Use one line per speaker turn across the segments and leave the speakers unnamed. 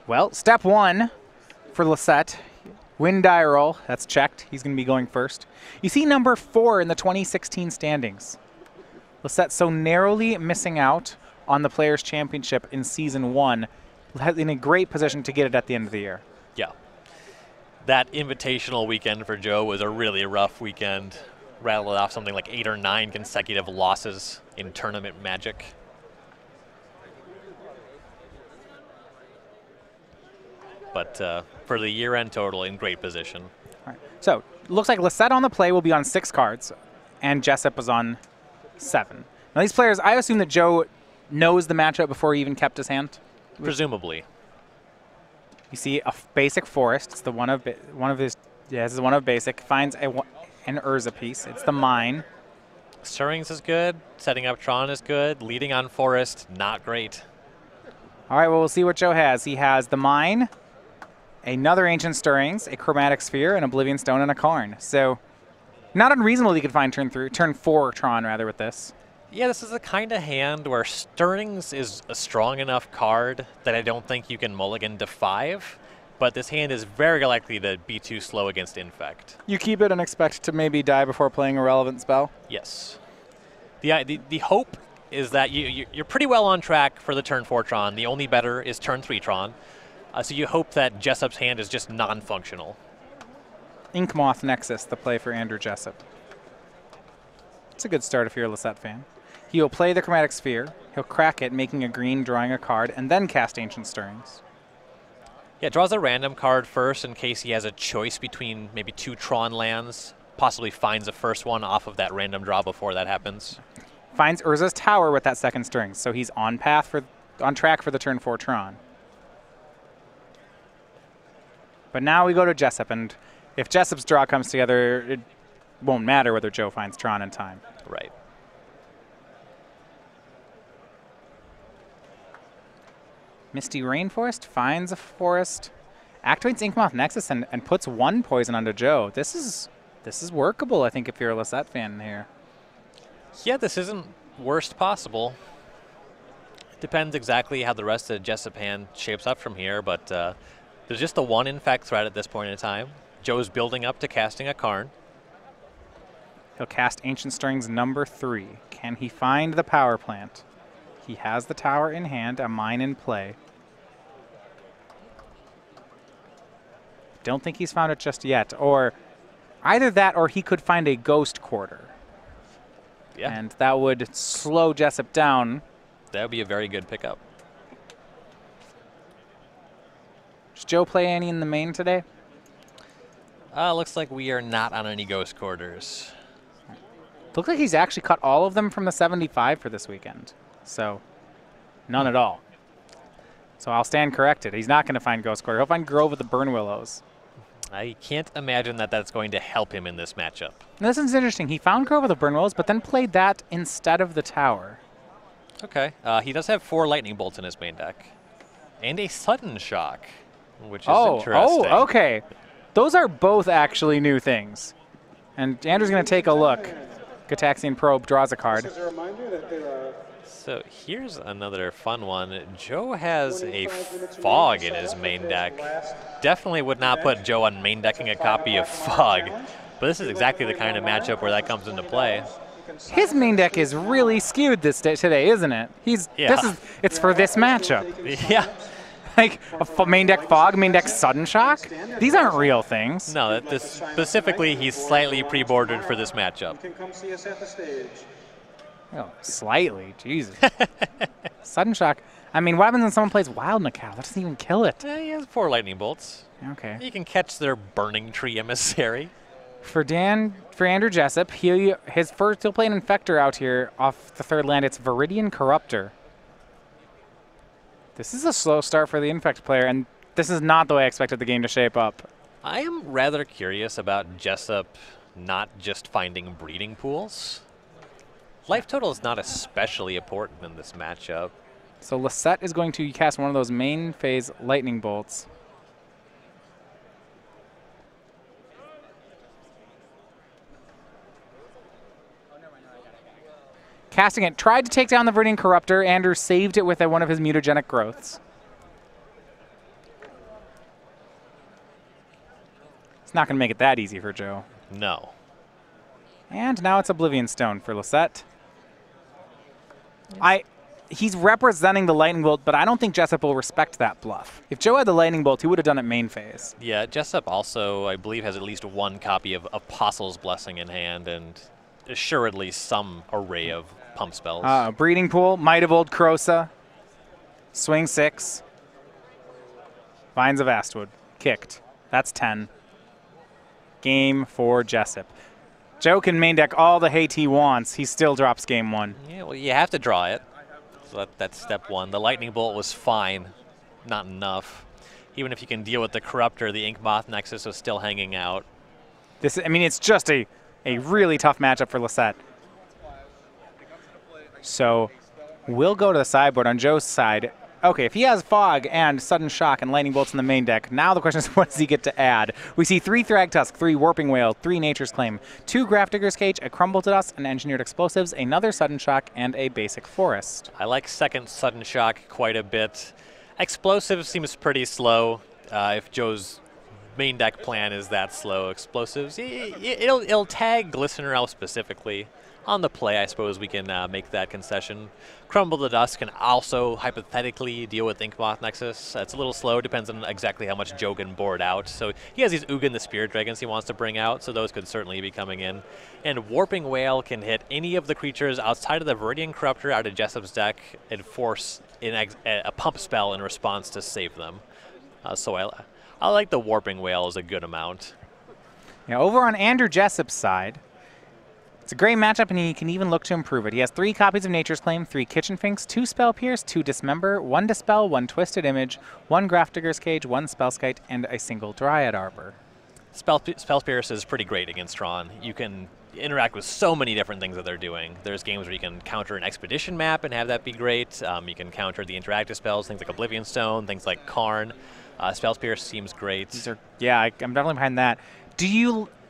Well, step one for Lossett. Win die roll. That's checked. He's going to be going first. You see number 4 in the 2016 standings. Lossett so narrowly missing out on the Players' Championship in Season 1, in a great position to get it at the end of the year.
Yeah. That invitational weekend for Joe was a really rough weekend. Rattled off something like 8 or 9 consecutive losses in tournament magic. But for the year-end total, in great position.
All right. So, looks like Lossett on the play will be on 6 cards, and Jessup was on 7. Now, these players, I assume that Joe knows the matchup before he even kept his hand?
Presumably.
You see a basic forest. It's the one of his. Yeah, this is one of basic. Finds an Urza piece. It's the mine.
Stirrings is good. Setting up Tron is good. Leading on forest, not great.
All right, well, we'll see what Joe has. He has the mine, another Ancient Stirrings, a Chromatic Sphere, an Oblivion Stone, and a Karn. So, not unreasonable he could find turn 4 Tron, rather, with this.
Yeah, this is the kind of hand where Stirrings is a strong enough card that I don't think you can mulligan to 5, but this hand is very likely to be too slow against Infect.
You keep it and expect to maybe die before playing a relevant spell?
Yes. The hope is that you're pretty well on track for the turn 4 Tron. The only better is turn 3 Tron. So you hope that Jessup's hand is just non-functional.
Inkmoth Nexus, the play for Andrew Jessup. It's a good start if you're a Lossett fan. He will play the Chromatic Sphere. He'll crack it, making a green, drawing a card, and then cast Ancient Stirrings.
Yeah, draws a random card first in case he has a choice between maybe 2 Tron lands. Possibly finds the first one off of that random draw before that happens.
Finds Urza's Tower with that second Stirring, so he's on track for the turn 4 Tron. But now we go to Jessup, and if Jessup's draw comes together, it won't matter whether Joe finds Tron in time.
Right.
Misty Rainforest finds a forest, activates Inkmoth Nexus, and puts 1 poison onto Joe. This is workable, I think, if you're a Lossett fan here.
Yeah, this isn't worst possible. Depends exactly how the rest of the Jessup hand shapes up from here, but there's just the 1 Infect threat at this point in time. Joe's building up to casting a Karn.
He'll cast Ancient Stirrings number 3. Can he find the power plant? He has the tower in hand, a mine in play. Don't think he's found it just yet. Or either that or he could find a Ghost Quarter.
Yeah.
And that would slow Jessup down.
That would be a very good pickup.
Does Joe play any in the main today?
Looks like we are not on any Ghost Quarters.
Looks like he's actually cut all of them from the 75 for this weekend. So, none at all. So I'll stand corrected. He's not going to find Ghost Quarter. He'll find Grove of the Burn Willows.
I can't imagine that that's going to help him in this matchup.
Now, this is interesting. He found Grove of the Burn Willows, but then played that instead of the tower.
Okay. He does have 4 Lightning Bolts in his main deck. And a Sudden Shock, which is interesting.
Oh, okay. Those are both actually new things. And Andrew's going to take a look. Gataxian Probe draws a card.
So here's another fun one. Joe has a Fog in his main deck. Definitely would not put Joe on main decking a copy of Fog, but this is exactly the kind of matchup where that comes into play.
His main deck is really skewed today, isn't it? It's for this matchup.
Yeah.
Like a main deck Fog, main deck Sudden Shock? These aren't real things.
No, specifically he's slightly pre-bordered for this matchup.
Oh, slightly, Jesus. Sudden Shock. I mean, what happens when someone plays Wild Macau? That doesn't even kill it.
He has 4 Lightning Bolts.
Okay.
You can catch their Burning Tree Emissary.
For Andrew Jessup, he'll play an Infector out here off the 3rd land. It's Viridian Corruptor. This is a slow start for the Infect player, and this is not the way I expected the game to shape up.
I am rather curious about Jessup not just finding breeding pools. Life total is not especially important in this matchup.
So Lossett is going to cast one of those main phase Lightning Bolts. Casting it, tried to take down the Viridian Corruptor. Andrew saved it with one of his mutagenic growths. Not going to make it that easy for Joe.
No.
And now it's Oblivion Stone for Lossett. He's representing the Lightning Bolt, but I don't think Jessup will respect that bluff. If Joe had the Lightning Bolt, he would have done it main phase.
Yeah, Jessup also, I believe, has at least one copy of Apostle's Blessing in hand, and assuredly some array of pump spells.
Breeding Pool, Might of Old Krosa, Swing 6, Vines of Astwood, kicked. That's 10. Game for Jessup. Joe can main deck all the hate he wants. He still drops game 1.
Yeah, well, you have to draw it. So that's step 1. The Lightning Bolt was fine, not enough. Even if you can deal with the Corruptor, the Ink Moth Nexus was still hanging out.
It's just a really tough matchup for Lossett. So we'll go to the sideboard on Joe's side. Okay, if he has Fog and Sudden Shock and Lightning Bolts in the main deck, now the question is what does he get to add? We see 3 Thragtusk, 3 Warping Whale, 3 Nature's Claim, 2 Grafdigger's Cage, a Crumble to Dust, an Engineered Explosives, another Sudden Shock, and a basic Forest.
I like second Sudden Shock quite a bit. Explosives seems pretty slow. If Joe's main deck plan is that slow, Explosives, it'll tag Glistener Elf specifically. On the play, I suppose we can make that concession. Crumble to Dust can also hypothetically deal with Ink Moth Nexus. It's a little slow, depends on exactly how much Joe can board out. So he has these Ugin the Spirit Dragons he wants to bring out, so those could certainly be coming in. And Warping Whale can hit any of the creatures outside of the Viridian Corruptor out of Jessup's deck and force a pump spell in response to save them. So I like the Warping Whale as a good amount.
Yeah, over on Andrew Jessup's side, it's a great matchup, and he can even look to improve it. He has 3 copies of Nature's Claim, 3 Kitchen Finks, 2 Spell Pierce, 2 Dismember, 1 Dispel, 1 Twisted Image, 1 Grafdigger's Cage, 1 Spellskite, and a single Dryad Arbor.
Spell Pierce is pretty great against Tron. You can interact with so many different things that they're doing. There's games where you can counter an Expedition map and have that be great. You can counter the interactive spells, things like Oblivion Stone, things like Karn. Spell Pierce seems great.
Yeah, I'm definitely behind that.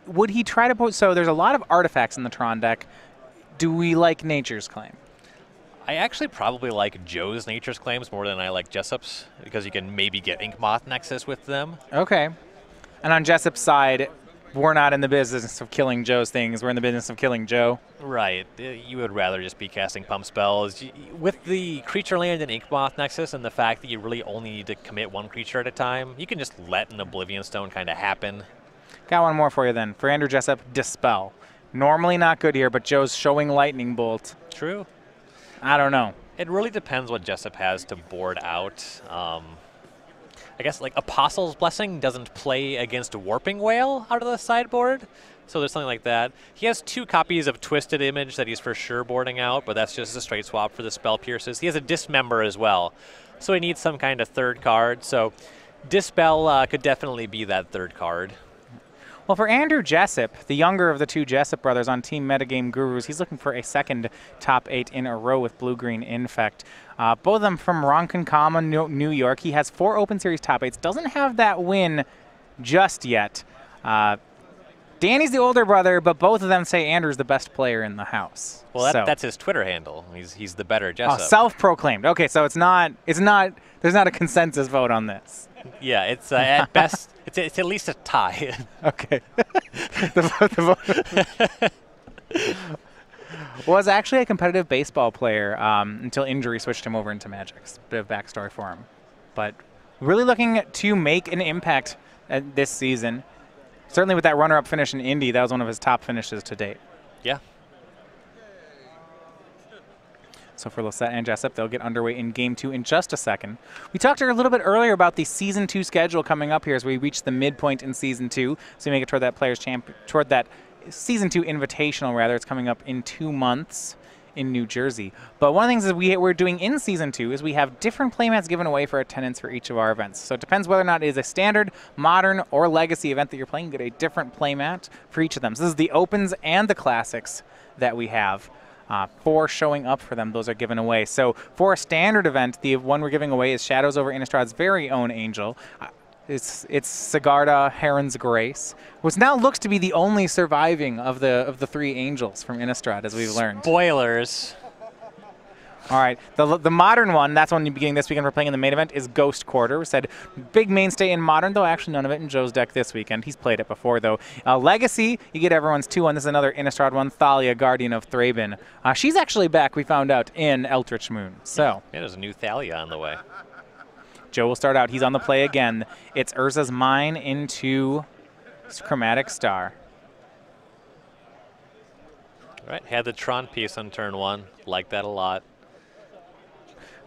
Would he try to put... So there's a lot of artifacts in the Tron deck. Do we like Nature's Claim?
I actually probably like Joe's Nature's Claims more than I like Jessup's, because you can maybe get Ink Moth Nexus with them.
Okay. And on Jessup's side, we're not in the business of killing Joe's things. We're in the business of killing Joe.
Right. You would rather just be casting pump spells. With the creature land and Ink Moth Nexus and the fact that you really only need to commit 1 creature at a time, you can just let an Oblivion Stone kind of happen.
Got one more for you then. For Andrew Jessup, Dispel. Normally not good here, but Joe's showing Lightning Bolt.
True.
I don't know.
It really depends what Jessup has to board out. I guess like Apostle's Blessing doesn't play against Warping Whale out of the sideboard, so there's something like that. He has 2 copies of Twisted Image that he's for sure boarding out, but that's just a straight swap for the Spell Pierces. He has a Dismember as well, so he needs some kind of 3rd card. So Dispel could definitely be that 3rd card.
Well, for Andrew Jessup, the younger of the 2 Jessup brothers on Team Metagame Gurus, he's looking for a 2nd top 8 in a row with Blue-Green Infect. Both of them from Ronkonkoma, New York. He has 4 Open Series top 8s. Doesn't have that win just yet. Danny's the older brother, but both of them say Andrew's the best player in the house.
Well, that's his Twitter handle. He's the better Jessup.
Oh, self-proclaimed. Okay, so there's not a consensus vote on this.
Yeah, it's at best, it's at least a tie.
Okay. the vote was actually a competitive baseball player until injury switched him over into Magic. It's a bit of backstory for him. But really looking to make an impact this season. Certainly with that runner-up finish in Indy, that was one of his top finishes to date.
Yeah.
So for Lossett and Jessup, they'll get underway in Game 2 in just a second. We talked a little bit earlier about the Season 2 schedule coming up here as we reach the midpoint in Season 2. So we make it toward that Season 2 Invitational, rather. It's coming up in 2 months in New Jersey. But one of the things that we're doing in Season 2 is we have different playmats given away for attendance for each of our events. So it depends whether or not it is a standard, modern, or legacy event that you're playing. You get a different playmat for each of them. So this is the Opens and the Classics that we have. 4 showing up for them. Those are given away. So for a standard event, the one we're giving away is Shadows over Innistrad's very own Angel. It's Sigarda Heron's Grace, which now looks to be the only surviving of the 3 angels from Innistrad, as we've learned.
Spoilers.
All right, the modern one, that's one beginning this weekend we're playing in the main event, is Ghost Quarter. We said big mainstay in modern, though actually none of it in Joe's deck this weekend. He's played it before, though. Legacy, you get everyone's 2-1. This is another Innistrad one, Thalia, Guardian of Thraben. She's actually back, we found out, in Eldritch Moon. So
yeah, there's a new Thalia on the way.
Joe will start out. He's on the play again. It's Urza's Mine into Chromatic Star.
All right, had the Tron piece on turn 1. Like that a lot.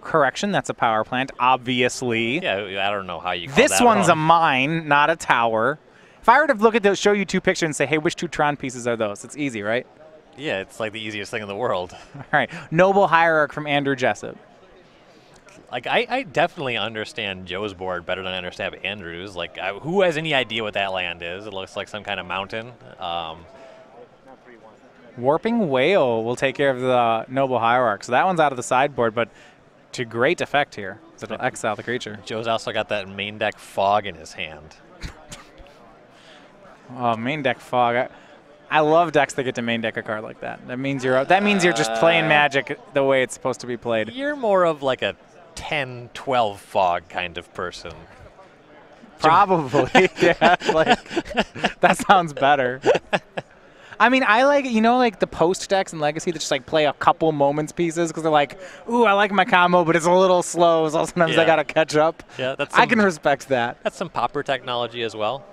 Correction, that's a power plant, obviously.
Yeah, I don't know how you call
this
that
one's
wrong.
a mine, not a tower. If I were to look at those, show you 2 pictures and say, hey, which 2 Tron pieces are those? It's easy, right?
Yeah, it's like the easiest thing in the world.
All right, Noble Hierarch from Andrew Jessup.
Like, I definitely understand Joe's board better than I understand Andrew's. Like, who has any idea what that land is? It looks like some kind of mountain.
Warping Whale will take care of the Noble Hierarch. So that one's out of the sideboard, but to great effect here. So it'll exile the creature.
Joe's also got that main deck Fog in his hand.
Oh, main deck Fog. I love decks that get to main deck a card like that. That means you're just playing Magic the way it's supposed to be played.
You're more of like a 10, 12 Fog kind of person.
Probably, yeah. Like, that sounds better. I mean, I like, like the post decks and Legacy that just like play a couple moments pieces because they're like, ooh, I like my combo, but it's a little slow, so sometimes I gotta catch up.
Yeah,
I can respect that.
That's some popper technology as well.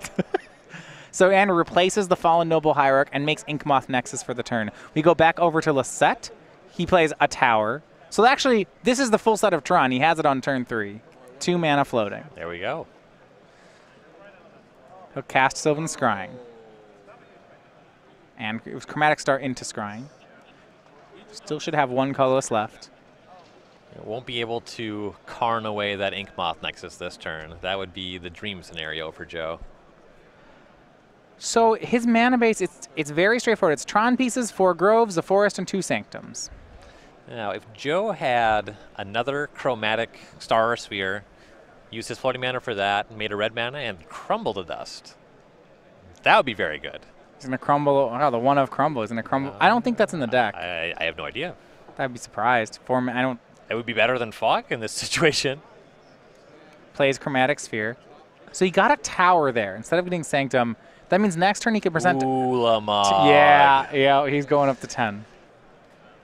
So Andrew replaces the Fallen Noble Hierarch and makes Inkmoth Nexus for the turn. We go back over to Lossett. He plays a tower. So actually, this is the full set of Tron. He has it on turn 3. 2 mana floating.
There we go.
He'll cast Sylvan Scrying. And it was Chromatic Star into Scrying. Still should have 1 colorless left.
It won't be able to Karn away that Inkmoth Nexus this turn. That would be the dream scenario for Joe.
So his mana base, it's very straightforward. It's Tron pieces, 4 Groves, a Forest, and 2 Sanctums.
Now, if Joe had another Chromatic Star or Sphere, used his floating mana for that, made a red mana, and crumble to dust, that would be very good.
He's going to crumble. Oh, the 1 of crumble is going to crumble. I don't think that's in the deck.
I have no idea.
I'd be surprised. I don't.
It would be better than Fog in this situation.
Plays Chromatic Sphere. So he got a tower there. Instead of getting Sanctum, that means next turn he can present.
Ulamog.
Yeah, he's going up to 10.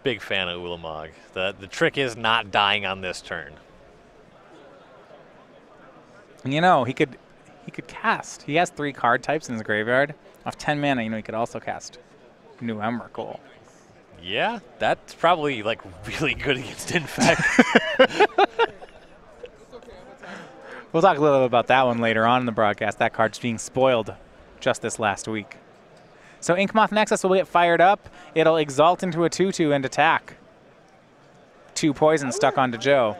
Big fan of Ulamog. The trick is not dying on this turn.
And he could cast. He has 3 card types in his graveyard. Off 10 mana, he could also cast New Emrakul.
Yeah, that's probably like really good against Infect.
We'll talk a little bit about that one later on in the broadcast. That card's being spoiled just this last week. So Inkmoth Nexus will get fired up. It'll exalt into a 2/2 and attack. 2 poison stuck onto Joe.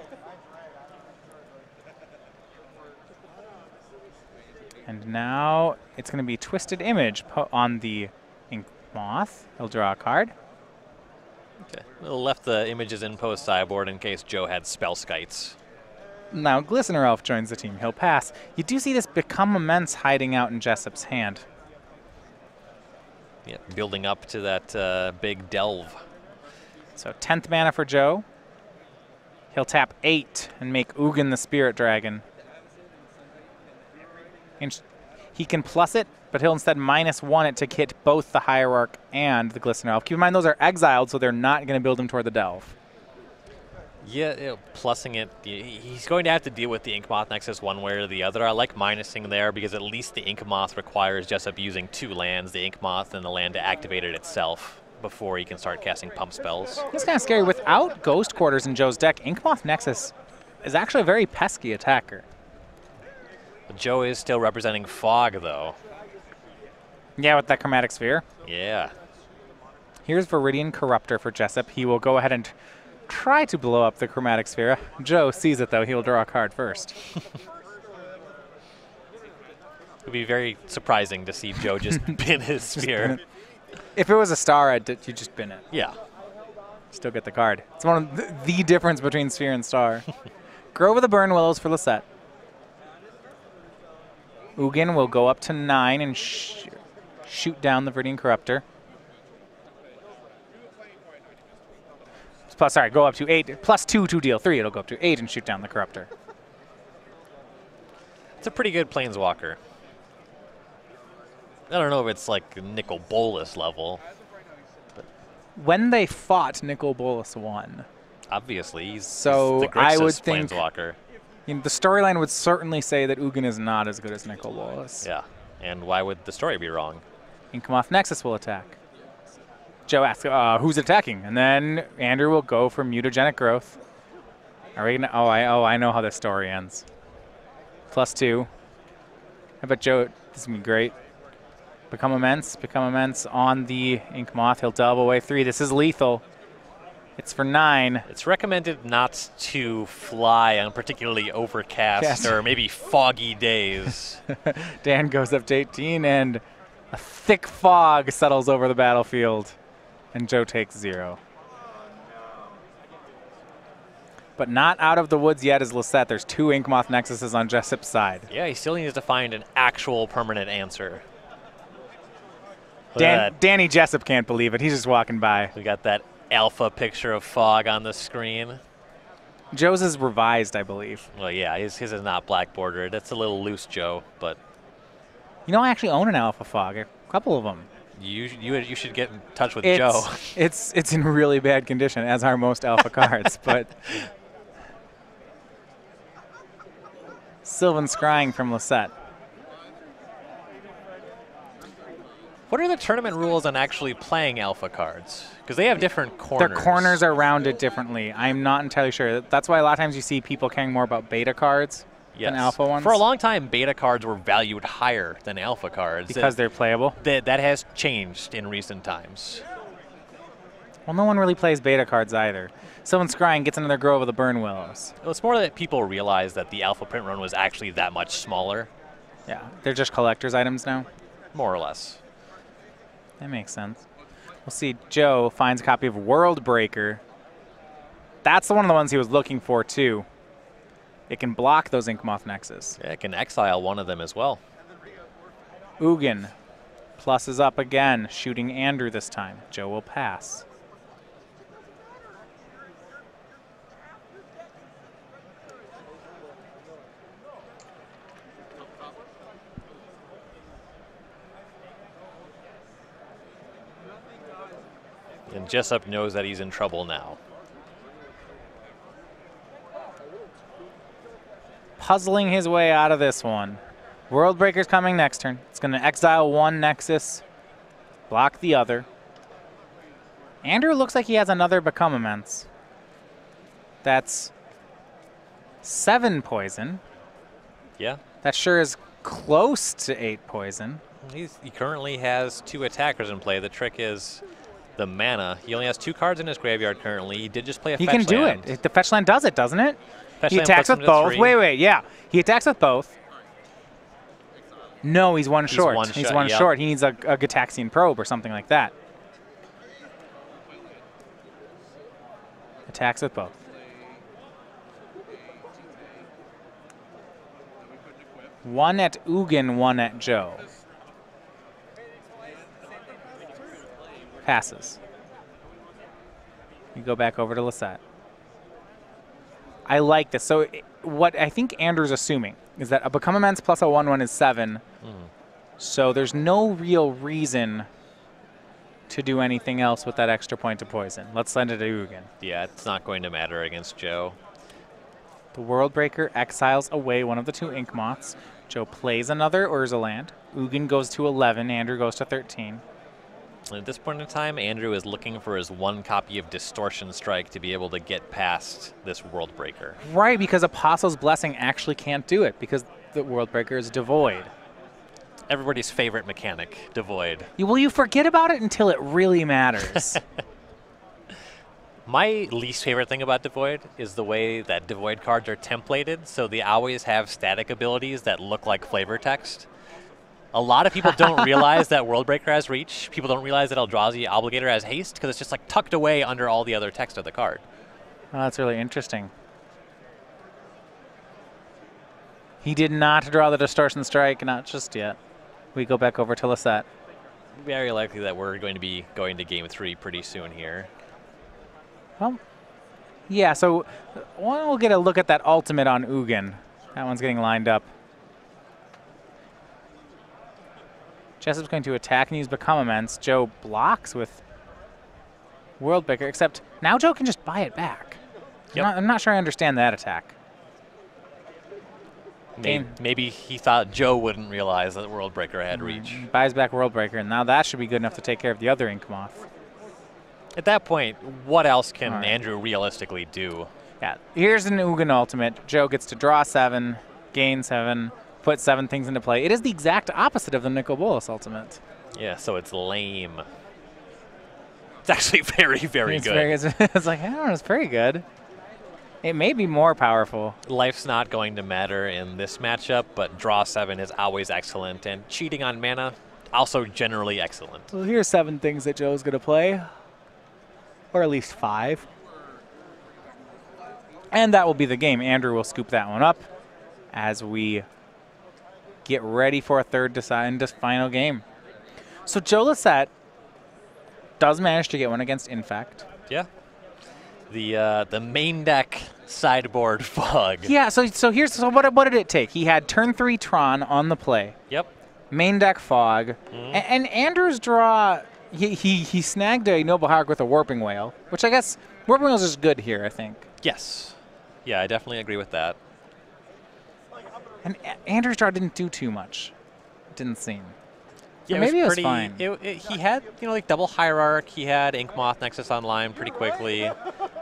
And now it's going to be Twisted Image on the Inkmoth. He'll draw a card.
Okay. We'll left the images in post sideboard in case Joe had spell skites.
Now Glistener Elf joins the team. He'll pass. You do see this Become Immense hiding out in Jessup's hand.
Yeah, building up to that big delve.
So 10th mana for Joe. He'll tap 8 and make Ugin the Spirit Dragon. And he can plus it, but he'll instead -1 it to hit both the Hierarch and the Glistener Elf. Keep in mind those are exiled, so they're not going to build him toward the delve.
Yeah, plussing it. He's going to have to deal with the Inkmoth Nexus one way or the other. I like minusing there because at least the Inkmoth requires Jessup using 2 lands, the Inkmoth and the land to activate it itself before he can start casting pump spells.
It's kind of scary. Without Ghost Quarters in Joe's deck, Inkmoth Nexus is actually a very pesky attacker.
Joe is still representing Fog, though.
Yeah, with that Chromatic Sphere.
Yeah.
Here's Viridian Corruptor for Jessup. He will go ahead and try to blow up the Chromatic Sphere. Joe sees it, though. He'll draw a card first.
It would be very surprising to see Joe just bin his sphere.
If it was a star, you just bin it.
Yeah.
Still get the card. It's one of the difference between sphere and star. Grove of the Burn Willows for Lossett. Ugin will go up to 9 and shoot down the Viridian Corruptor. plus, sorry, go up to 8, +2 to deal 3. It'll go up to 8 and shoot down the Corruptor.
It's a pretty good Planeswalker. I don't know if it's like Nicol Bolas level. But
When they fought, Nicol Bolas won.
obviously, he's
So
the
I would
Grixis
think
Planeswalker.
the storyline would certainly say that Ugin is not as good as Nicol Bolas.
Yeah, and why would the story be wrong?
Inkmoth Nexus will attack. Joe asks, who's attacking? And then Andrew will go for Mutagenic Growth. Are we gonna? I know how this story ends. +2. I bet Joe, this is gonna be great. Become Immense on the Inkmoth. He'll double away 3. This is lethal. It's for 9.
It's recommended not to fly on particularly overcast or maybe foggy days.
Dan goes up to 18, and a thick fog settles over the battlefield, and Joe takes 0. But not out of the woods yet is Lossett. There's 2 Inkmoth Nexuses on Jessup's side.
Yeah, he still needs to find an actual permanent answer.
Danny Jessup can't believe it. He's just walking by.
We got that alpha picture of fog on the screen.
Joe's is revised, I believe.
Well, yeah, his is not black bordered. It's a little loose, Joe, but
You know, I actually own an alpha fog, a couple of them.
you should get in touch with Joe.
It's in really bad condition, as are most alpha cards, but Sylvan Scrying from Lossett.
What are the tournament rules on actually playing alpha cards? Because they have different corners.
Their corners are rounded differently. I'm not entirely sure. That's why a lot of times you see people caring more about beta cards than alpha ones.
For a long time, beta cards were valued higher than alpha cards.
Because they're playable?
That has changed in recent times.
Well, no one really plays beta cards either. Sylvan Scrying gets another Grove of the Burn Willows.
Well, it's more that people realize that the alpha print run was actually that much smaller.
Yeah, they're just collector's items now?
More or less.
That makes sense. We'll see. Joe finds a copy of World Breaker. That's one of the ones he was looking for, too. It can block those Inkmoth Nexus.
Yeah, it can exile one of them as well.
Ugin pluses up again, shooting Andrew this time. Joe will pass.
And Jessup knows that he's in trouble now.
Puzzling his way out of this one. World Breaker's coming next turn. It's going to exile one Nexus, block the other. Andrew looks like he has another Become Immense. That's 7 poison.
Yeah.
That sure is close to 8 poison.
He currently has 2 attackers in play. The trick is the mana. He only has 2 cards in his graveyard currently. He did just play a fetch land.
He can do it. The fetch land does it, doesn't it?
Fetch
He
land
attacks
puts
with
him to
both.
3.
Wait, yeah. He attacks with both. No, he's one short. He's one short. He needs a Gitaxian Probe or something like that. Attacks with both. One at Ugin, one at Joe. Passes. You go back over to Lossett. I like this. So what I think Andrew's assuming is that a Become Immense plus a 1/1 is 7. So there's no real reason to do anything else with that extra point of poison. Let's send it to Ugin.
Yeah, it's not going to matter against Joe.
The World Breaker exiles away one of the 2 Inkmoths. Joe plays another Urza land. Ugin goes to 11. Andrew goes to 13.
And at this point in time, Andrew is looking for his 1 copy of Distortion Strike to be able to get past this World Breaker.
Right, because Apostle's Blessing actually can't do it because the World Breaker is devoid.
Everybody's favorite mechanic, devoid.
Well, you forget about it until it really matters.
My least favorite thing about Devoid is the way that Devoid cards are templated, so they always have static abilities that look like flavor text. A lot of people don't realize that World Breaker has reach. People don't realize that Eldrazi Obligator has haste because it's just like tucked away under all the other text of the card.
Oh, that's really interesting. He did not draw the Distortion Strike, not just yet. We go back over to Lossett.
Very likely that we're going to be going to game 3 pretty soon here.
Well, Yeah, so we'll get a look at that ultimate on Ugin. That one's getting lined up. Jessup's going to attack and use Become Immense. Joe blocks with Worldbreaker, except now Joe can just buy it back.
Yep.
I'm not sure I understand that attack.
Maybe he thought Joe wouldn't realize that Worldbreaker had reach.
Buys back Worldbreaker, and now that should be good enough to take care of the other Ink Moth.
At that point, what else can Andrew realistically do?
Yeah, here's an Ugin ultimate. Joe gets to draw 7, gain 7, put 7 things into play. It is the exact opposite of the Nicol Bolas ultimate.
Yeah, so it's lame. It's actually very, very good.
It's like, I don't know, it's very good. It may be more powerful.
Life's not going to matter in this matchup, but draw 7 is always excellent, and cheating on mana, also generally excellent.
Well, here's 7 things that Joe's going to play, or at least 5. And that will be the game. Andrew will scoop that one up as we get ready for a third final game. So Joe Lossett does manage to get one against Infect.
Yeah. The main deck sideboard Fog.
Yeah, so what did it take? He had turn 3 Tron on the play.
Yep.
Main deck Fog. And Andrew's draw, he snagged a Noble Hawk with a Warping Whale, which I guess Warping Whale is just good here, I think.
Yes. Yeah, I definitely agree with that.
And Andrew's draw didn't do too much. It didn't seem.
Yeah,
maybe it was
pretty,
fine.
He had, like double Hierarch. He had Ink Moth Nexus online pretty quickly.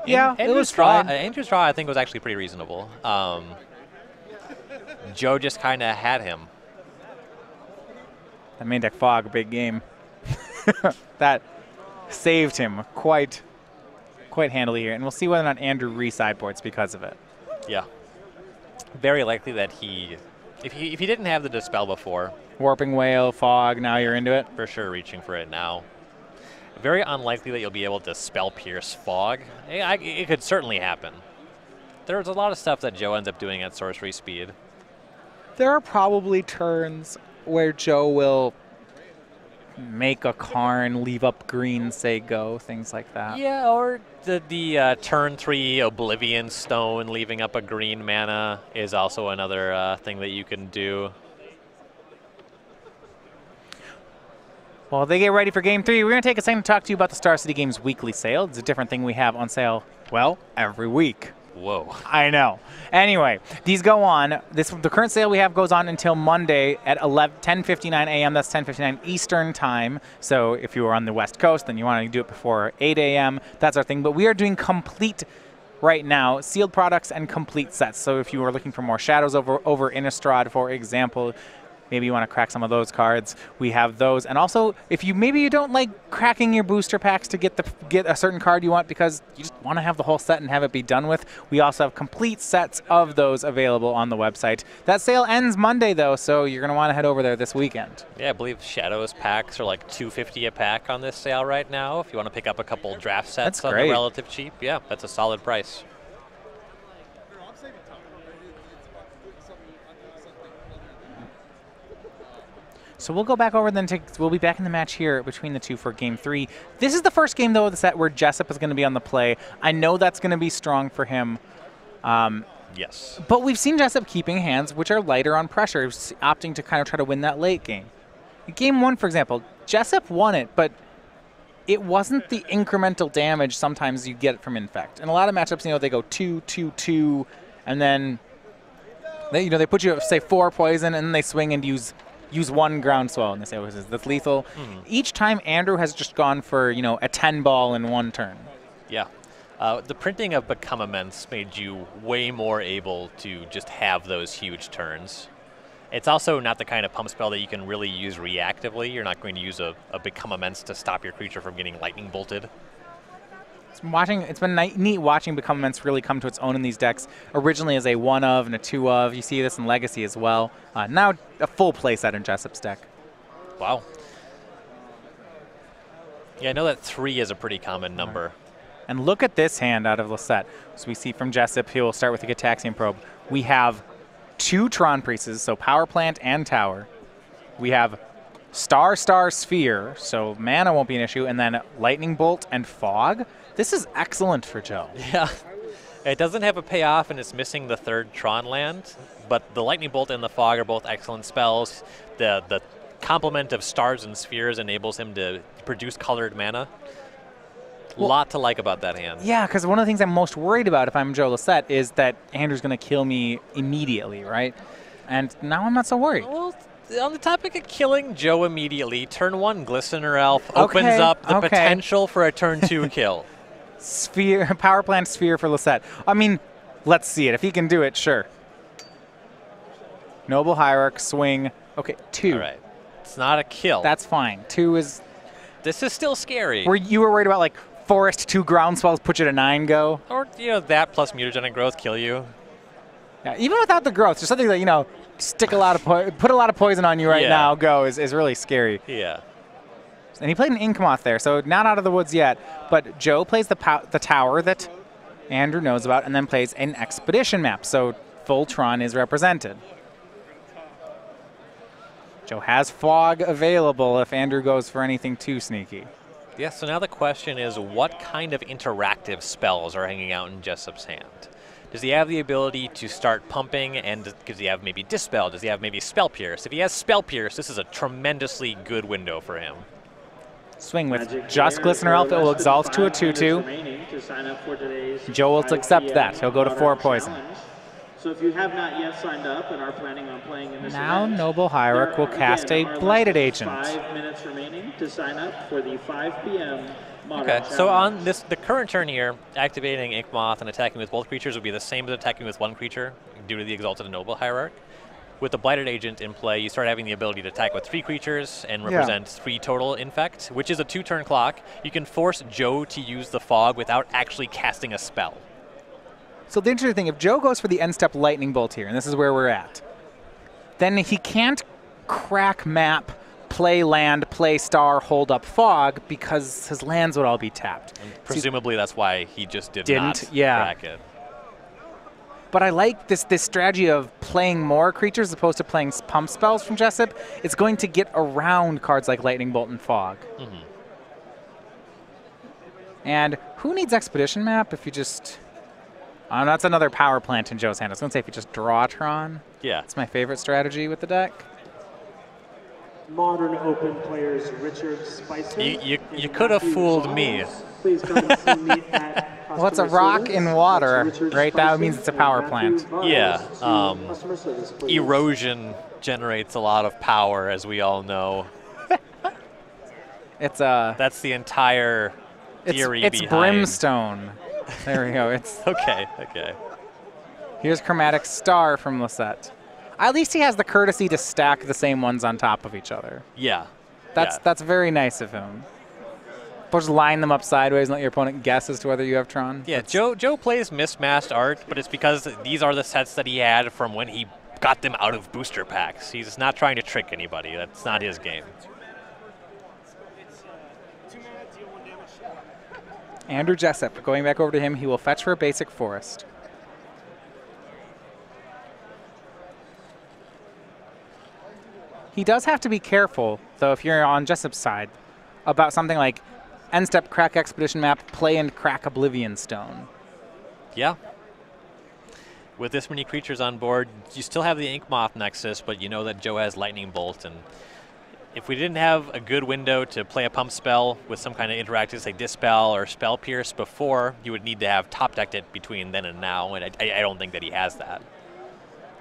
Yeah, it was fine.
Andrew's draw, I think, was actually pretty reasonable. Joe just kind of had him.
That main deck Fog, big game. That saved him quite handily here, and we'll see whether or not Andrew re-sideboards because of it.
Yeah. Very likely that if he didn't have the Dispel before.
Warping Whale, Fog, now you're into it?
For sure reaching for it now. Very unlikely that you'll be able to Spell Pierce Fog. It could certainly happen. There's a lot of stuff that Joe ends up doing at sorcery speed.
There are probably turns where Joe will make a Karn, leave up green, say go, things like that.
Yeah, or the turn 3 Oblivion Stone, leaving up a green mana is also another thing that you can do.
While they get ready for Game 3, we're going to take a second to talk to you about the Star City Games weekly sale. It's a different thing we have on sale, well, every week.
Whoa.
I know. Anyway, these go on. The current sale we have goes on until Monday at 10:59 a.m. That's 10:59 Eastern Time. So if you are on the West Coast, then you want to do it before 8 a.m. That's our thing. But we are doing complete right now, sealed products and complete sets. So if you are looking for more Shadows over Innistrad, for example, maybe you want to crack some of those cards. We have those. And also, if maybe you don't like cracking your booster packs to get a certain card you want because you just want to have the whole set and have it be done with, we also have complete sets of those available on the website. That sale ends Monday, though, so you're going to want to head over there this weekend.
Yeah, I believe Shadows packs are like $2.50 a pack on this sale right now. If you want to pick up a couple draft sets on the relative cheap, yeah, that's a solid price.
So we'll go back over then. We'll be back in the match here between the two for Game 3. This is the first game, though, of the set where Jessup is going to be on the play. I know that's going to be strong for him.
Yes.
But we've seen Jessup keeping hands which are lighter on pressure, opting to kind of try to win that late game. In Game 1, for example, Jessup won it, but it wasn't the incremental damage sometimes you get from Infect. In a lot of matchups, they go 2, 2, 2, and then they put you at, say, 4 poison, and then they swing and use 1 groundswell, and they say, that's lethal. Each time, Andrew has just gone for, a 10 ball in 1 turn.
Yeah. The printing of Become Immense made you way more able to just have those huge turns. It's also not the kind of pump spell that you can really use reactively. You're not going to use a Become Immense to stop your creature from getting lightning bolted.
It's been neat watching Become Immense really come to its own in these decks. Originally as a 1 of and a 2 of. You see this in Legacy as well. Now a full play set in Jessup's deck.
Wow. Yeah, I know that 3 is a pretty common number.
And look at this hand out of Lossett. So we see from Jessup, he will start with the Gitaxian Probe. We have 2 Tron Priests, so Power Plant and Tower. We have Star Sphere, so mana won't be an issue, and then Lightning Bolt and Fog. This is excellent for Joe.
Yeah. It doesn't have a payoff, and it's missing the third Tron land, but the Lightning Bolt and the Fog are both excellent spells. The complement of stars and spheres enables him to produce colored mana. A lot to like about that hand.
Yeah, because one of the things I'm most worried about if I'm Joe Lossett is that Andrew's going to kill me immediately, right? And now I'm not so worried.
Well, on the topic of killing Joe immediately, turn 1 Glistener Elf opens up the potential for a turn 2 kill.
Sphere, power plant sphere for Lossett. I mean, let's see it. If he can do it, sure. Noble Hierarch, swing. Okay, 2.
All right. It's not a kill.
That's fine. 2 is...
This is still scary.
You were worried about, like, Forest, 2 ground spells, put you to 9 go?
Or, that plus mutagenic growth kill you.
Yeah, even without the growth, just something that, stick a lot of put a lot of poison on you right now, go, is really scary.
Yeah.
And he played an Inkmoth there, so not out of the woods yet. But Joe plays the tower that Andrew knows about, and then plays an Expedition map, so Voltron is represented. Joe has Fog available if Andrew goes for anything too sneaky.
Yeah, so now the question is, what kind of interactive spells are hanging out in Jessup's hand? Does he have the ability to start pumping, and does he have maybe Dispel? Does he have maybe Spell Pierce? If he has Spell Pierce, this is a tremendously good window for him.
Swing with just Glistener Elf. It will exalt to a 2/2. Joe will accept that. He'll go to 4 poison.
So if you have not yet signed up and are planning on playing in this
now
event,
Noble Hierarch will cast a Blighted Agent.
5 minutes remaining to sign up for the 5 p.m.
Okay, so on the current turn here, activating Inkmoth and attacking with both creatures would be the same as attacking with 1 creature due to the Exalted Noble Hierarch. With the Blighted Agent in play, you start having the ability to attack with 3 creatures and represent 3 total infect, which is a 2-turn clock. You can force Joe to use the Fog without actually casting a spell.
So the interesting thing, if Joe goes for the end-step Lightning Bolt here, and this is where we're at, then he can't crack map, play land, play star, hold up Fog, because his lands would all be tapped.
And presumably that's why he just didn't crack it.
But I like this strategy of playing more creatures as opposed to playing pump spells from Jessup. It's going to get around cards like Lightning Bolt and Fog.
Mm-hmm.
And who needs Expedition Map if you just... that's another power plant in Joe's hand. I was going to say if you just draw Tron.
Yeah.
It's my favorite strategy with the deck.
Modern Open players Richard Spicer.
You could have fooled me.
Please come and see me at
well, it's a rock in water, right? That means it's a power plant.
Yeah. Erosion generates a lot of power, as we all know. That's the entire theory behind.
It's brimstone. There we go. It's
okay.
Here's Chromatic Star from Lossett. At least he has the courtesy to stack the same ones on top of each other.
Yeah.
That's very nice of him. Just line them up sideways and let your opponent guess as to whether you have Tron.
Yeah, Joe plays mismatched art, but it's because these are the sets that he had from when he got them out of booster packs. He's not trying to trick anybody. That's not his game.
Andrew Jessup, going back over to him, he will fetch for a basic forest. He does have to be careful, though, if you're on Jessup's side, about something like end step crack Expedition Map, play and crack Oblivion Stone.
Yeah. With this many creatures on board, you still have the Inkmoth Nexus, but you know that Joe has Lightning Bolt, and if we didn't have a good window to play a pump spell with some kind of interactive, say Dispel or Spell Pierce before, you would need to have top decked it between then and now, and I don't think that he has that.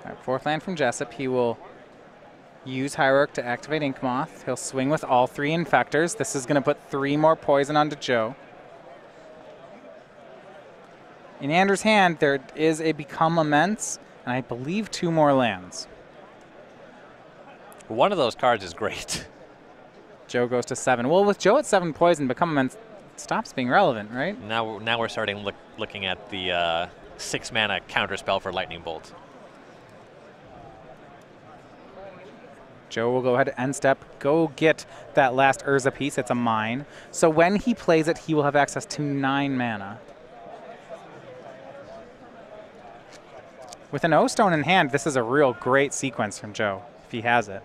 All right, 4th land from Jessup. He will use Hierarch to activate Inkmoth. He'll swing with all 3 Infectors. This is going to put 3 more poison onto Joe. In Andrew's hand, there is a Become Immense, and I believe 2 more lands.
One of those cards is great.
Joe goes to 7. Well, with Joe at 7 poison, Become Immense stops being relevant, right?
Now we're starting looking at the 6 mana counter spell for Lightning Bolt.
Joe will go ahead to end step, go get that last Urza piece. It's a mine. So when he plays it, he will have access to 9 mana. With an O-Stone in hand, this is a real great sequence from Joe, if he has it.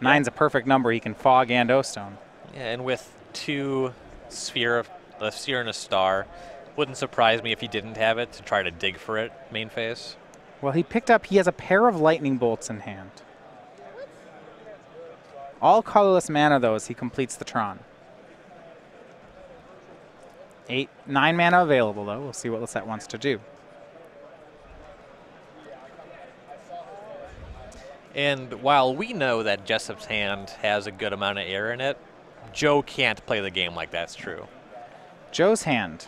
9's a perfect number. He can Fog and O-Stone.
Yeah, and with 2 a sphere and a star, Wouldn't surprise me if he didn't have it to try to dig for it main phase.
Well, he has a pair of lightning bolts in hand. All colorless mana, though, as he completes the Tron. 9 mana available, though. We'll see what Lossett wants to do.
And while we know that Jessup's hand has a good amount of air in it, Joe can't play the game like that's true.
Joe's hand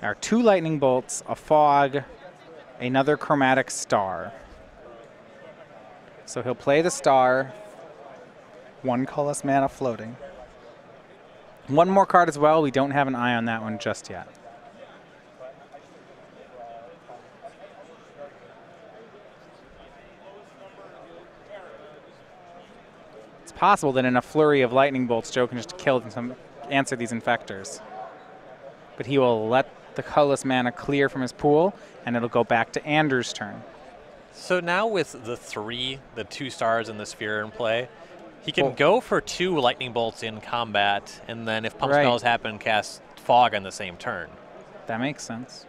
are 2 lightning bolts, a fog, another chromatic star. So he'll play the star, 1 colorless mana floating. 1 more card as well. We don't have an eye on that one just yet. It's possible that in a flurry of lightning bolts, Joe can just kill them, answer these infectors. But he will let the colorless mana clear from his pool, and it'll go back to Andrew's turn.
So now with the 2 stars in the sphere in play, he can go for 2 lightning bolts in combat, and then if pump spells happen, cast fog on the same turn.
That makes sense.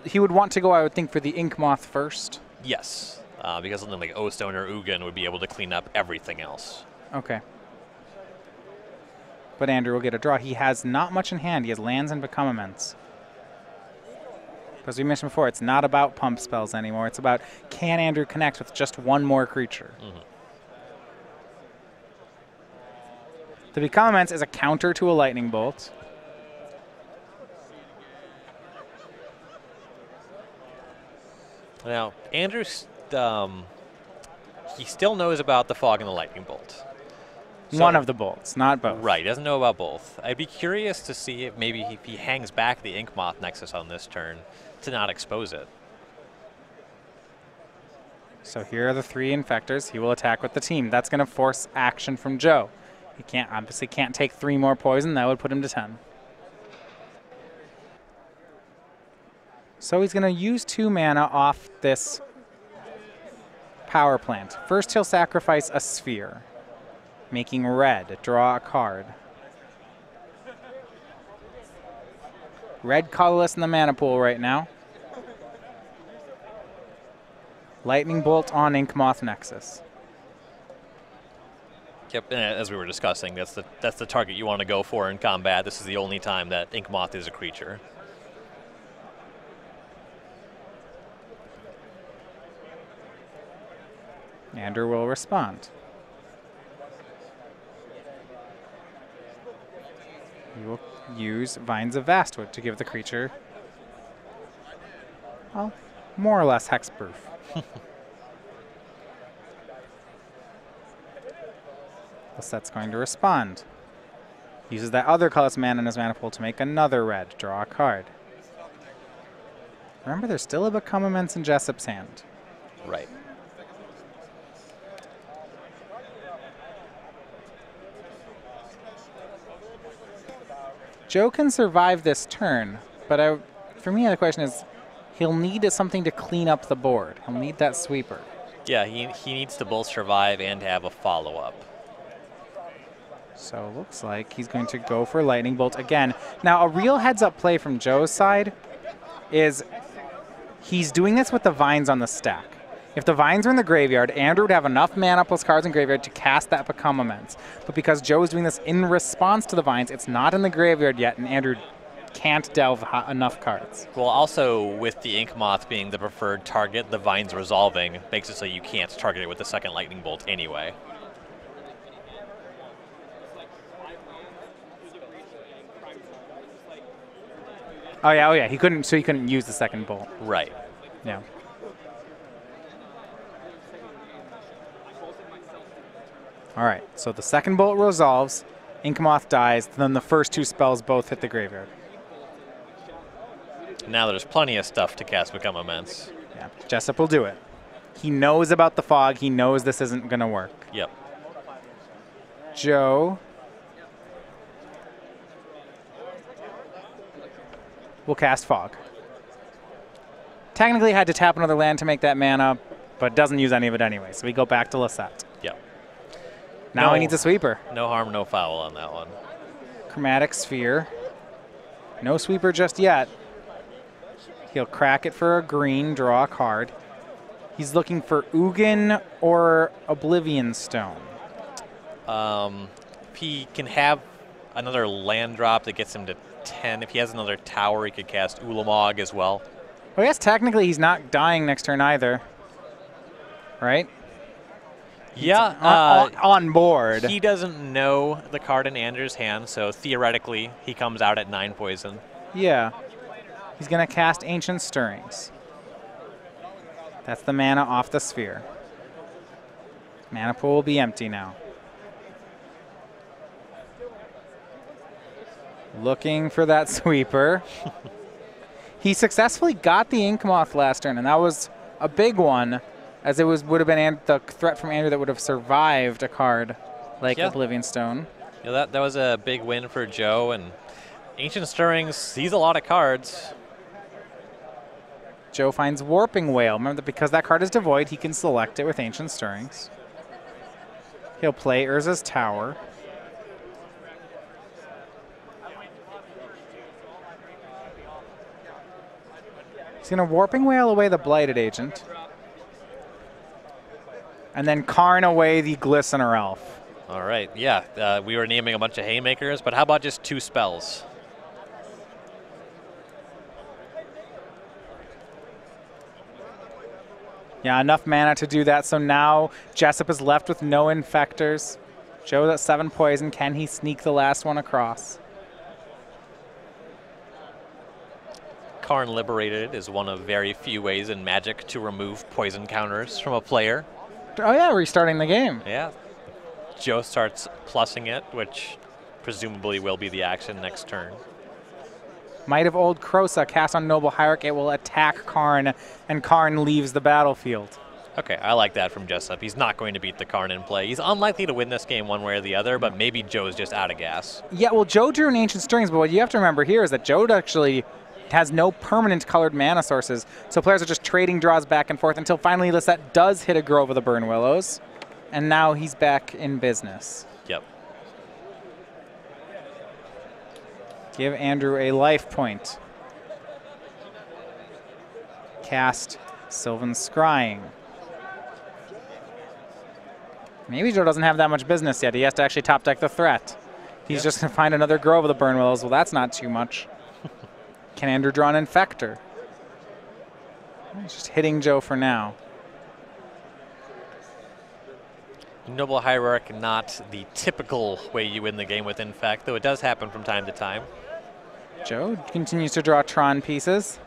He would want to go, I would think, for the Ink Moth first.
Yes, because something like O-Stone or Ugin would be able to clean up everything else.
Okay. But Andrew will get a draw. He has not much in hand. He has lands and Become Immense. As we mentioned before, it's not about pump spells anymore. It's about, can Andrew connect with just 1 more creature?
Mm-hmm.
The Become Immense is a counter to a lightning bolt.
Now, Andrew, he still knows about the fog and the lightning bolt. So,
1 of the bolts, not both.
Right, doesn't know about both. I'd be curious to see if maybe if he hangs back the Ink Moth Nexus on this turn to not expose it.
So here are the 3 infectors. He will attack with the team. That's going to force action from Joe. He obviously can't take 3 more poison. That would put him to 10. So he's going to use 2 mana off this power plant. First, he'll sacrifice a sphere, making red. Draw a card. Red colorless in the mana pool right now. Lightning Bolt on Ink Moth Nexus.
Yep, and as we were discussing, that's the target you want to go for in combat. This is the only time that Ink Moth is a creature.
Andrew will respond. He will use Vines of Vastwood to give the creature, well, more or less hexproof. Lossett's going to respond. Uses that other colorless mana in his mana pool to make another red. Draw a card. Remember, there's still a Become Immense in Jessup's hand.
Right.
Joe can survive this turn, but for me, the question is, he'll need something to clean up the board. He'll need that sweeper.
Yeah, he needs to both survive and have a follow-up.
So it looks like he's going to go for Lightning Bolt again. Now, a real heads-up play from Joe's side is he's doing this with the Vines on the stack. If the Vines were in the graveyard, Andrew would have enough mana plus cards in graveyard to cast that Become Immense. But because Joe is doing this in response to the Vines, it's not in the graveyard yet, and Andrew can't delve enough cards.
Well, also, with the Ink Moth being the preferred target, the Vines resolving makes it so you can't target it with the second Lightning Bolt anyway.
Oh yeah, he couldn't use the second bolt.
Right.
Yeah. All right, so the second bolt resolves, Ink Moth dies, then the first 2 spells both hit the graveyard.
Now there's plenty of stuff to cast Become Immense.
Yeah, Jessup will do it. He knows about the fog. He knows this isn't going to work.
Yep.
Joe will cast fog. Technically had to tap another land to make that mana, but doesn't use any of it anyway, so we go back to Lossett.
Yep.
Now he needs a sweeper.
No harm, no foul on that one.
Chromatic Sphere. No sweeper just yet. He'll crack it for a green, draw a card. He's looking for Ugin or Oblivion Stone.
If he can have another land drop that gets him to 10, if he has another tower, he could cast Ulamog as well.
Well, I guess technically he's not dying next turn either. Right?
Yeah.
On board.
He doesn't know the card in Andrew's hand, so theoretically he comes out at 9 poison.
Yeah. He's going to cast Ancient Stirrings. That's the mana off the sphere. Mana pool will be empty now. Looking for that sweeper. He successfully got the Ink Moth last turn, and that was a big one, as it would have been the threat from Andrew that would have survived a card like Oblivion Stone.
Yeah, that was a big win for Joe, and Ancient Stirrings sees a lot of cards.
Joe finds Warping Whale. Remember that because that card is devoid, he can select it with Ancient Stirrings. He'll play Urza's Tower. He's going to Warping Whale away the Blighted Agent. And then Karn away the Glistener Elf.
All right, yeah. We were naming a bunch of haymakers, but how about just 2 spells?
Yeah, enough mana to do that. So now Jessup is left with no Infectors. Joe's at 7 poison. Can he sneak the last one across?
Karn Liberated is one of very few ways in Magic to remove poison counters from a player.
Oh yeah, restarting the game.
Yeah. Joe starts plussing it, which presumably will be the action next turn.
Might of Old Krosa, cast on Noble Hierarch. It will attack Karn, and Karn leaves the battlefield.
Okay, I like that from Jessup. He's not going to beat the Karn in play. He's unlikely to win this game one way or the other, but maybe Joe's just out of gas.
Yeah, well, Joe drew an Ancient Stirrings, but what you have to remember here is that Joe actually has no permanent colored mana sources, so players are just trading draws back and forth until finally Lossett does hit a Grove of the Burn Willows, and now he's back in business.
Yep.
Give Andrew a life point. Cast Sylvan Scrying. Maybe Joe doesn't have that much business yet. He has to actually top deck the threat. He's just going to find another Grove of the Burn Willows. Well, that's not too much. Can Andrew draw an Infector? He's just hitting Joe for now.
Noble Hierarch, not the typical way you win the game with Infect, though it does happen from time to time.
Joe continues to draw Tron pieces.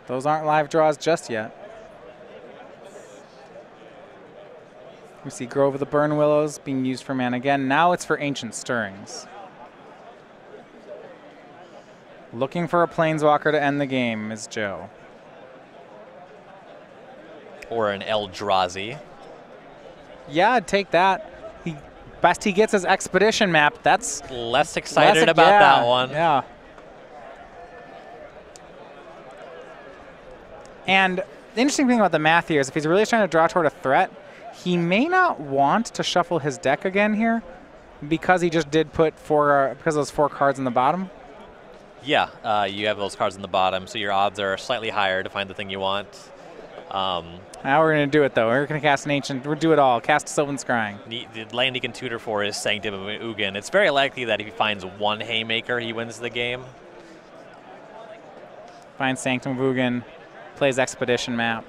Those aren't live draws just yet. We see Grove of the Burn Willows being used for mana again. Now it's for Ancient Stirrings. Looking for a Planeswalker to end the game is Joe.
Or an Eldrazi.
Yeah, I'd take that. Best he gets is Expedition Map. That's
less excited about that one.
Yeah. And the interesting thing about the math here is if he's really trying to draw toward a threat, he may not want to shuffle his deck again here because he just did put because of those 4 cards in the bottom.
Yeah, you have those cards in the bottom, so your odds are slightly higher to find the thing you want.
Now we're going to do it, though. We're going to cast an Ancient. We'll do it all. Cast Sylvan Scrying.
The land he can tutor for is Sanctum of Ugin. It's very likely that if he finds 1 Haymaker, he wins the game.
Finds Sanctum of Ugin. Plays Expedition Map.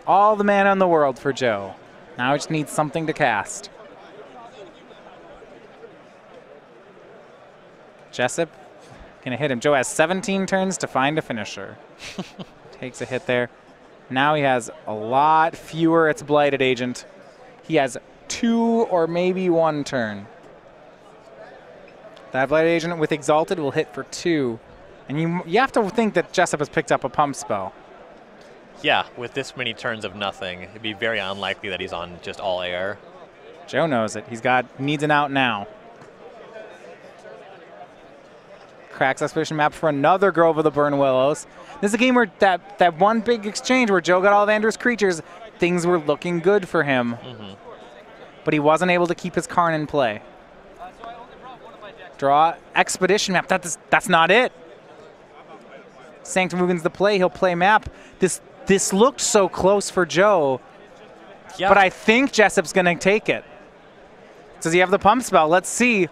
All the mana in the world for Joe. Now he just needs something to cast. Jessup gonna hit him. Joe has 17 turns to find a finisher. Takes a hit there. Now he has a lot fewer. It's Blighted Agent. He has 2 or maybe 1 turn. That Blighted Agent with Exalted will hit for 2. And you have to think that Jessup has picked up a pump spell.
Yeah, with this many turns of nothing, it'd be very unlikely that he's on just all air.
Joe knows it. Needs an out now. Cracks Expedition Map for another Grove of the Burn Willows. This is a game where that one big exchange where Joe got all of Andrew's creatures, things were looking good for him. But he wasn't able to keep his Karn in play. Draw Expedition Map. That's not it. Sanctum Mugen's the play. He'll play map. This looked so close for Joe, but I think Jessup's going to take it. Does he have the pump spell? Let's see.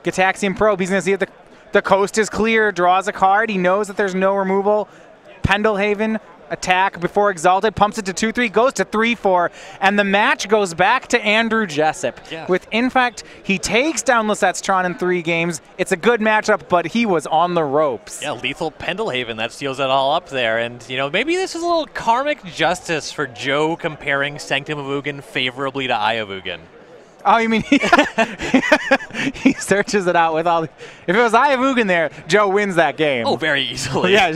Gitaxian Probe. He's going to see if the coast is clear. Draws a card. He knows that there's no removal. Pendelhaven. Attack before Exalted, pumps it to 2-3, goes to 3-4, and the match goes back to Andrew Jessup.
Yeah.
In fact, he takes down Lossett's Tron in 3 games. It's a good matchup, but he was on the ropes.
Yeah, lethal Pendelhaven, that seals it all up there. And, you know, maybe this is a little karmic justice for Joe comparing Sanctum of Ugin favorably to Eye of Ugin.
Oh, you mean he searches it out with all the... If it was Eye of Ugin there, Joe wins that game.
Oh, very easily.
Yeah.